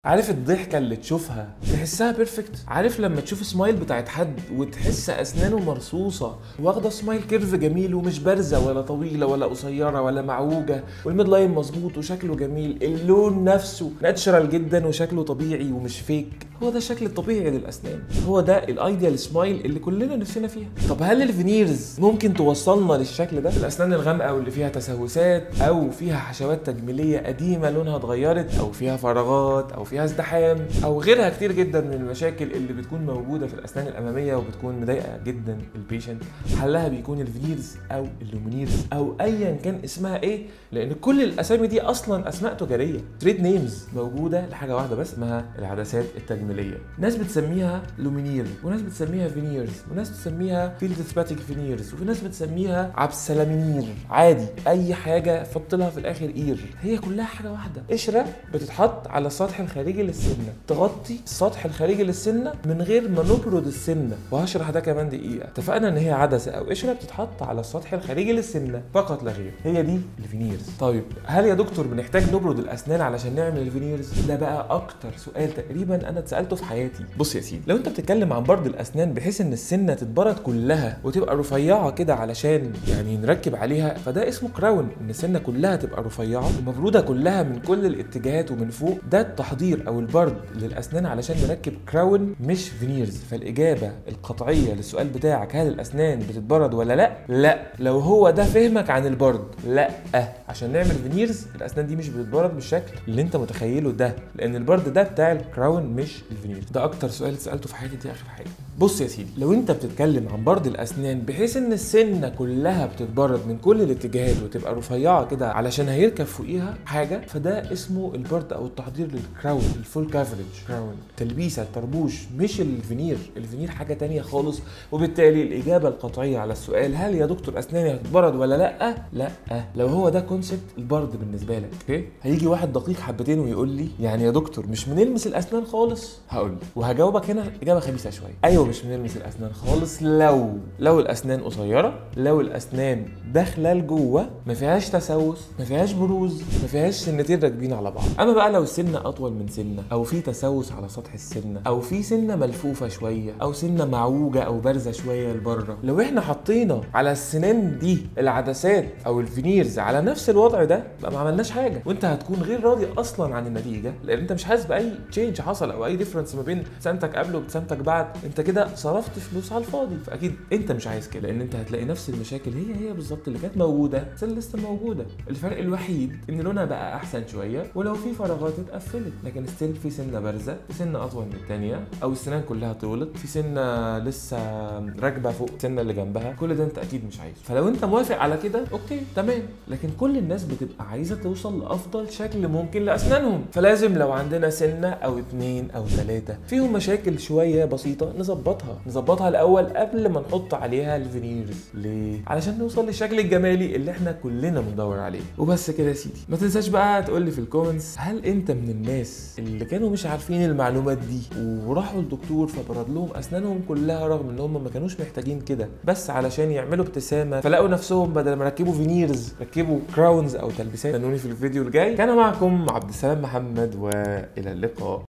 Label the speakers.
Speaker 1: عارف الضحكة اللي تشوفها تحسها بيرفكت؟ عارف لما تشوف سمايل بتاعت حد وتحس اسنانه مرصوصة واخدة سمايل كيرف جميل ومش بارزة ولا طويلة ولا قصيرة ولا معوجة، والميد لاين مظبوط وشكله جميل، اللون نفسه ناتشرال جدا وشكله طبيعي ومش فيك. هو ده الشكل الطبيعي للاسنان، هو ده الايديال سمايل اللي كلنا نفسنا فيها. طب هل الفينيرز ممكن توصلنا للشكل ده؟ الاسنان الغامقة واللي فيها تسوسات او فيها حشوات تجميلية قديمة لونها اتغيرت او فيها فراغات او فيها ازدحام او غيرها كتير جدا من المشاكل اللي بتكون موجوده في الاسنان الاماميه وبتكون مضايقه جدا البيشنت، حلها بيكون الفينيرز او اللومينيرز او ايا كان اسمها ايه، لان كل الاسامي دي اصلا اسماء تجاريه، تريد نيمز موجوده لحاجه واحده بس اسمها العدسات التجميليه. ناس بتسميها لومينير وناس بتسميها فينيرز وناس بتسميها فيلد سباتيك فينيرز وفي ناس بتسميها عبسلامينير، عادي اي حاجه حط لها في الاخر اير، هي كلها حاجه واحده، قشره بتتحط على السطح الخارجي للسنه تغطي السطح الخارجي للسنه من غير ما نبرد السنه، وهشرح ده كمان دقيقه. اتفقنا ان هي عدسه او قشره بتتحط على السطح الخارجي للسنه فقط لا غير، هي دي الفينيرز. طيب هل يا دكتور بنحتاج نبرد الاسنان علشان نعمل الفينيرز؟ ده بقى اكتر سؤال تقريبا انا اتسالته في حياتي. بص يا سيدي، لو انت بتتكلم عن برد الاسنان بحيث ان السنه تتبرد كلها وتبقى رفيعه كده علشان يعني نركب عليها، فده اسمه كراون، ان السنه كلها تبقى رفيعه ومبروده كلها من كل الاتجاهات ومن فوق، ده التحضير او البرد للاسنان علشان نركب كراون مش فينيرز. فالاجابه القطعيه للسؤال بتاعك هل الاسنان بتتبرد ولا لا؟ لا. لو هو ده فهمك عن البرد، لا، عشان نعمل فينيرز الاسنان دي مش بتتبرد بالشكل اللي انت متخيله ده، لان البرد ده بتاع الكراون مش الفينيرز. ده اكتر سؤال اتسالته في حياتي، دي اخر حاجه. بص يا سيدي، لو انت بتتكلم عن برد الاسنان بحيث ان السنه كلها بتتبرد من كل الاتجاهات وتبقى رفيعه كده علشان هيركب فوقيها حاجه، فده اسمه البرد او التحضير للكراون، الفول كافرج كراون، تلبيسه الطربوش مش الفينير. الفينير حاجه تانية خالص. وبالتالي الاجابه القطعيه على السؤال هل يا دكتور اسناني هتتبرد ولا لا؟ لا. لو هو ده كونسبت البرد بالنسبه لك، اوكي، هيجي واحد دقيق حبتين ويقول لي يعني يا دكتور مش بنلمس الاسنان خالص؟ هقول له وهجاوبك هنا اجابه خبيثه شويه، ايوه مش بنلمس الاسنان خالص لو الاسنان قصيره، لو الاسنان داخله لجوه ما فيهاش تسوس، ما فيهاش بروز، ما فيهاش سنتين راكبين على بعض. اما بقى لو السنه اطول من سنه او في تسوس على سطح السنه او في سنه ملفوفه شويه او سنه معوجه او بارزه شويه لبره، لو احنا حطينا على السنان دي العدسات او الفينيرز على نفس الوضع ده بقى ما عملناش حاجه، وانت هتكون غير راضي اصلا عن النتيجه لان انت مش حاسس باي تشينج حصل او اي ديفرنس ما بين سنتك قبل وسنتك بعد، انت كده صرفت فلوس على الفاضي. فاكيد انت مش عايز كده، لان انت هتلاقي نفس المشاكل هي بالظبط اللي كانت موجوده لسه موجوده، الفرق الوحيد ان لونها بقى احسن شويه ولو في فراغات اتقفلت، لكن ستيل في سنه بارزه، في سنه اطول من الثانيه، او السنان كلها طولت، في سنه لسه راكبه فوق السنه اللي جنبها، كل ده انت اكيد مش عايزه. فلو انت موافق على كده اوكي تمام، لكن كل الناس بتبقى عايزه توصل لافضل شكل ممكن لاسنانهم، فلازم لو عندنا سنه او اتنين او تلاته فيهم مشاكل شويه بسيطه نظبطها الاول قبل ما نحط عليها الفينيرز. ليه؟ علشان نوصل للشكل الجمالي اللي احنا كلنا بندور عليه. وبس كده يا سيدي، ما تنساش بقى تقول لي في الكومنتس هل انت من الناس اللي كانوا مش عارفين المعلومات دي وراحوا للدكتور فبرد لهم اسنانهم كلها رغم ان هم ما كانوش محتاجين كده، بس علشان يعملوا ابتسامه فلقوا نفسهم بدل ما ركبوا فينيرز ركبوا كراونز او تلبيسات؟ استنوني في الفيديو الجاي. كان معكم عبد السلام محمد والى اللقاء.